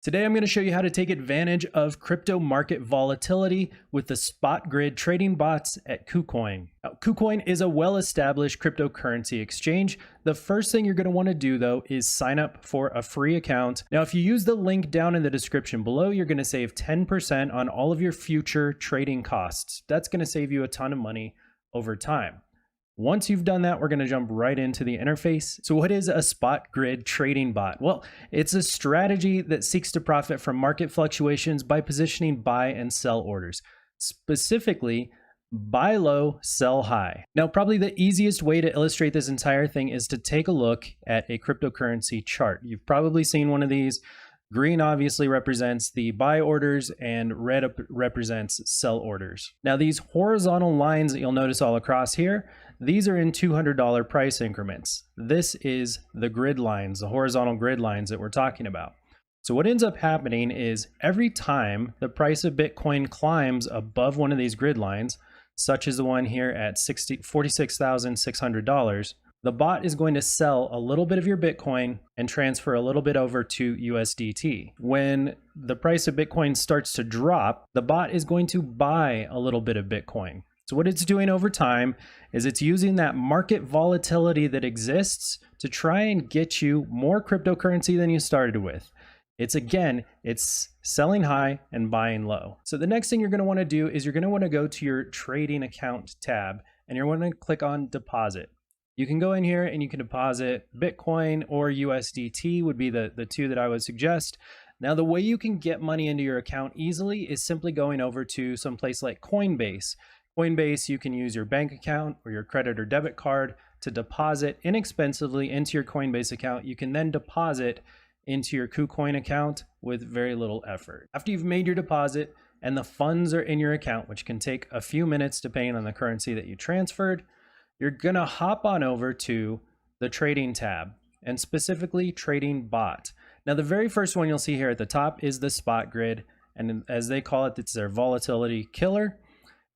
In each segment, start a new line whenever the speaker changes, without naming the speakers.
Today, I'm going to show you how to take advantage of crypto market volatility with the spot grid trading bots at Kucoin. Now, Kucoin is a well-established cryptocurrency exchange. The first thing you're going to want to do, though, is sign up for a free account. Now, if you use the link down in the description below, you're going to save 10% on all of your future trading costs. That's going to save you a ton of money over time. Once you've done that, we're going to jump right into the interface. So what is a spot grid trading bot? Well, it's a strategy that seeks to profit from market fluctuations by positioning buy and sell orders. Specifically, buy low, sell high. Now, probably the easiest way to illustrate this entire thing is to take a look at a cryptocurrency chart. You've probably seen one of these. Green obviously represents the buy orders and red represents sell orders. Now, these horizontal lines that you'll notice all across here, these are in $200 price increments. This is the grid lines, the horizontal grid lines that we're talking about. So what ends up happening is every time the price of Bitcoin climbs above one of these grid lines, such as the one here at $46,600, the bot is going to sell a little bit of your Bitcoin and transfer a little bit over to USDT. When the price of Bitcoin starts to drop, the bot is going to buy a little bit of Bitcoin. So what it's doing over time is it's using that market volatility that exists to try and get you more cryptocurrency than you started with. It's selling high and buying low. So the next thing you're going to want to do is you're going to want to go to your trading account tab and you're going to click on deposit. You can go in here and you can deposit Bitcoin or USDT would be the two that I would suggest. Now, the way you can get money into your account easily is simply going over to some place like Coinbase. Coinbase, you can use your bank account or your credit or debit card to deposit inexpensively into your Coinbase account. You can then deposit into your Kucoin account with very little effort. After you've made your deposit and the funds are in your account, which can take a few minutes depending on the currency that you transferred, you're going to hop on over to the trading tab and specifically trading bot. Now, the very first one you'll see here at the top is the spot grid. And as they call it, it's their volatility killer.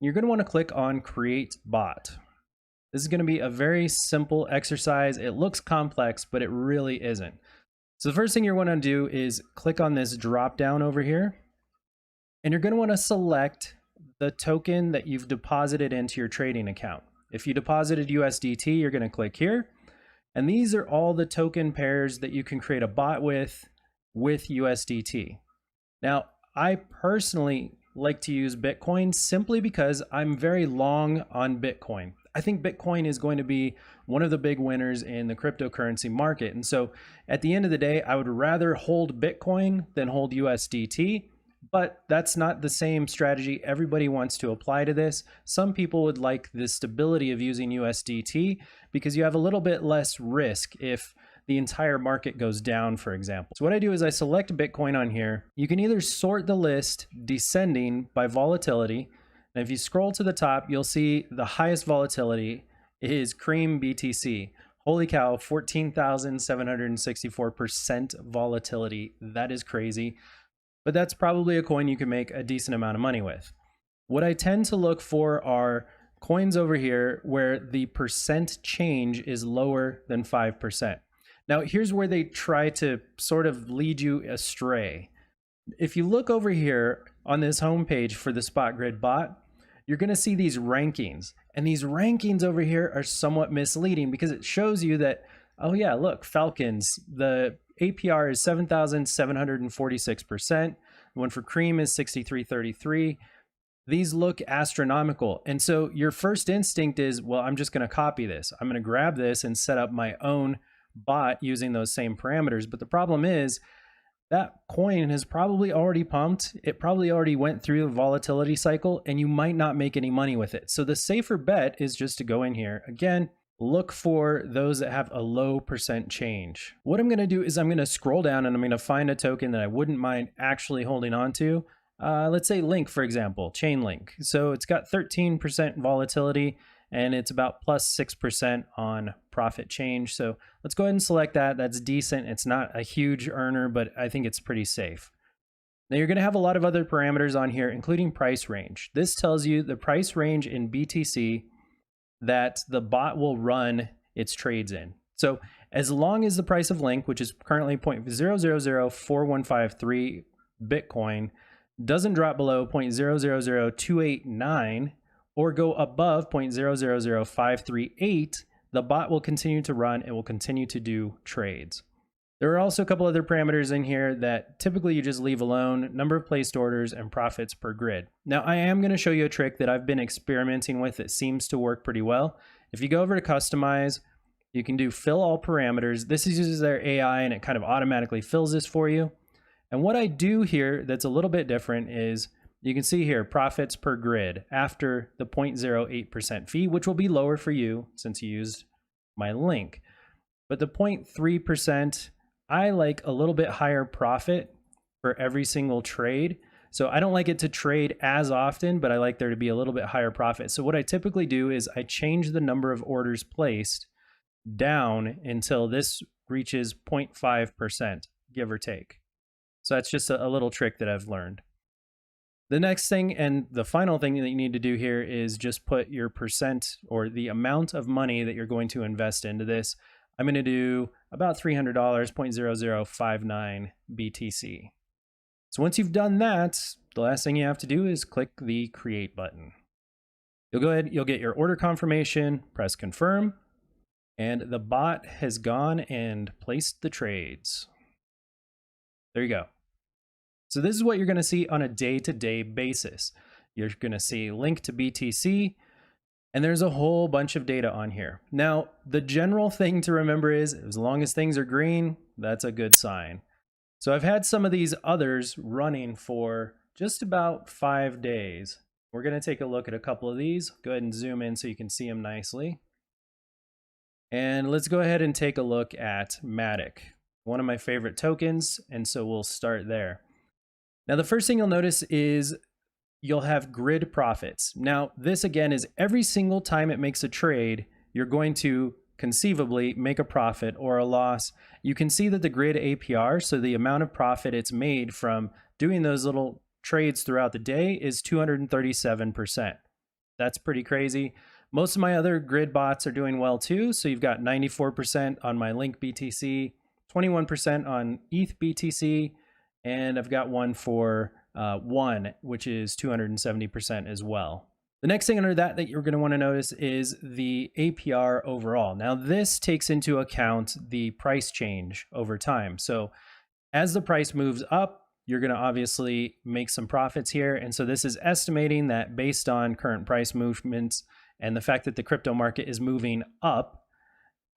You're going to want to click on create bot. This is going to be a very simple exercise. It looks complex, but it really isn't. So the first thing you want to do is click on this drop down over here. And you're going to want to select the token that you've deposited into your trading account. If you deposited USDT, you're going to click here. And these are all the token pairs that you can create a bot with USDT. Now, I personally like to use Bitcoin simply because I'm very long on Bitcoin. I think Bitcoin is going to be one of the big winners in the cryptocurrency market. And so at the end of the day, I would rather hold Bitcoin than hold USDT. But that's not the same strategy everybody wants to apply to this. Some people would like the stability of using USDT because you have a little bit less risk if the entire market goes down, for example. So what I do is I select Bitcoin on here. You can either sort the list descending by volatility. And if you scroll to the top, you'll see the highest volatility is Cream BTC. Holy cow, 14,764% volatility. That is crazy. But that's probably a coin you can make a decent amount of money with. What I tend to look for are coins over here where the percent change is lower than 5%. Now, here's where they try to sort of lead you astray. If you look over here on this homepage for the spot grid bot, you're going to see these rankings. And these rankings over here are somewhat misleading because it shows you that, oh yeah, look, Falcons, the APR is 7,746%. The one for Cream is 6,333. These look astronomical. And so your first instinct is, well, I'm just going to copy this. I'm going to grab this and set up my own bot using those same parameters. But the problem is that coin has probably already pumped. It probably already went through a volatility cycle and you might not make any money with it. So the safer bet is just to go in here. Again, look for those that have a low percent change. What I'm going to do is I'm going to scroll down and I'm going to find a token that I wouldn't mind actually holding on to. Let's say Link, for example, Chainlink. So it's got 13% volatility and it's about plus 6% on profit change. So let's go ahead and select that. That's decent. It's not a huge earner, but I think it's pretty safe. Now you're going to have a lot of other parameters on here, including price range. This tells you the price range in BTC that the bot will run its trades in. So As long as the price of Link, which is currently 0.0004153 Bitcoin, doesn't drop below 0.000289 or go above 0.000538, the bot will continue to run. It will continue to do trades. There are also a couple other parameters in here that typically you just leave alone: number of placed orders and profits per grid. Now, I am going to show you a trick that I've been experimenting with that seems to work pretty well. If you go over to customize, you can do fill all parameters. This uses their AI and it kind of automatically fills this for you. And what I do here that's a little bit different is you can see here profits per grid after the 0.08% fee, which will be lower for you since you used my link. But the 0.3%, I like a little bit higher profit for every single trade. So I don't like it to trade as often, but I like there to be a little bit higher profit. So what I typically do is I change the number of orders placed down until this reaches 0.5%, give or take. So that's just a little trick that I've learned. The next thing and the final thing that you need to do here is just put your percent or the amount of money that you're going to invest into this. I'm going to do about $300, 0.0059 BTC. So once you've done that, the last thing you have to do is click the create button. You'll go ahead, you'll get your order confirmation, press confirm, and the bot has gone and placed the trades. There you go. So this is what you're going to see on a day-to-day basis. You're going to see link to BTC, and there's a whole bunch of data on here. Now, the general thing to remember is as long as things are green, that's a good sign. So I've had some of these others running for just about 5 days. We're going to take a look at a couple of these. Go ahead and zoom in so you can see them nicely. And let's go ahead and take a look at Matic, one of my favorite tokens, and so we'll start there. Now, the first thing you'll notice is you'll have grid profits. Now, this again is every single time it makes a trade, you're going to conceivably make a profit or a loss. You can see that the grid APR, so the amount of profit it's made from doing those little trades throughout the day, is 237%. That's pretty crazy. Most of my other grid bots are doing well too. So you've got 94% on my Link BTC, 21% on ETH BTC, and I've got one for one, which is 270% as well. The next thing under that you're going to want to notice is the APR overall. Now, this takes into account the price change over time. So as the price moves up, you're going to obviously make some profits here. And so this is estimating that based on current price movements and the fact that the crypto market is moving up,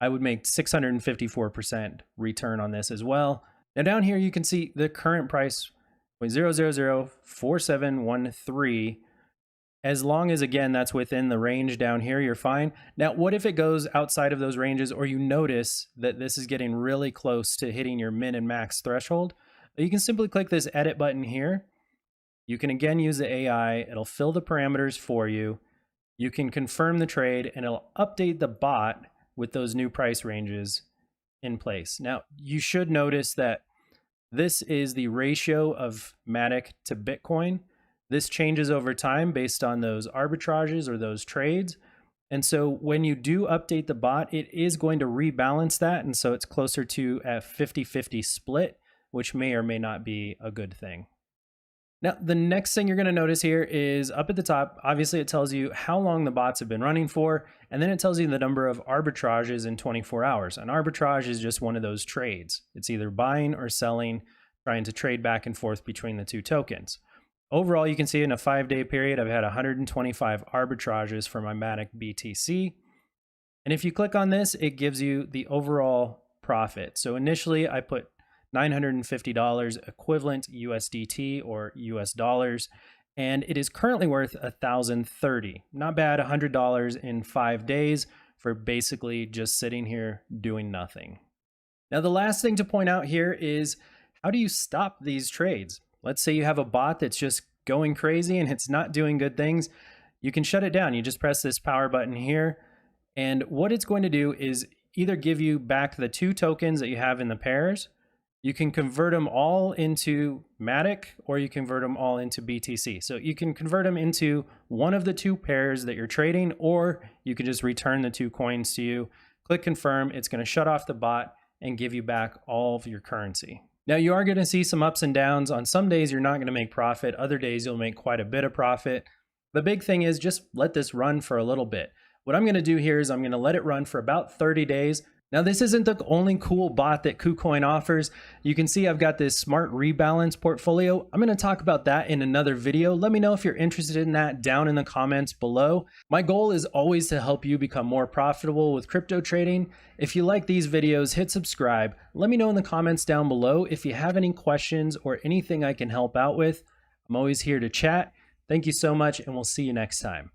I would make 654% return on this as well. Now down here, you can see the current price, 0.0004713. As long as, again, that's within the range down here, you're fine. Now, what if it goes outside of those ranges, or you notice that this is getting really close to hitting your min and max threshold? You can simply click this edit button here. You can again use the AI. It'll fill the parameters for you. You can confirm the trade, and it'll update the bot with those new price ranges in place. Now, you should notice that this is the ratio of Matic to Bitcoin. This changes over time based on those arbitrages or those trades. And so when you do update the bot, it is going to rebalance that. And so it's closer to a 50-50 split, which may or may not be a good thing. Now, the next thing you're going to notice here is up at the top, obviously it tells you how long the bots have been running for, and then it tells you the number of arbitrages in 24 hours. An arbitrage is just one of those trades. It's either buying or selling, trying to trade back and forth between the two tokens. Overall, you can see in a 5-day period, I've had 125 arbitrages for my Matic BTC. And if you click on this, it gives you the overall profit. So initially I put $950 equivalent USDT or US dollars, and it is currently worth $1,030. Not bad, $100 in 5 days for basically just sitting here doing nothing. Now, the last thing to point out here is how do you stop these trades? Let's say you have a bot that's just going crazy and it's not doing good things. You can shut it down. You just press this power button here. And what it's going to do is either give you back the 2 tokens that you have in the pairs. You can convert them all into Matic, or you convert them all into BTC. So you can convert them into one of the 2 pairs that you're trading, or you can just return the 2 coins to you. Click confirm. It's going to shut off the bot and give you back all of your currency. Now you are going to see some ups and downs. On some days you're not going to make profit. Other days you'll make quite a bit of profit. The big thing is just let this run for a little bit. What I'm going to do here is I'm going to let it run for about 30 days. Now this isn't the only cool bot that Kucoin offers. You can see I've got this smart rebalance portfolio. I'm going to talk about that in another video. Let me know if you're interested in that down in the comments below. My goal is always to help you become more profitable with crypto trading. If you like these videos, hit subscribe. Let me know in the comments down below if you have any questions or anything I can help out with. I'm always here to chat. Thank you so much, and we'll see you next time.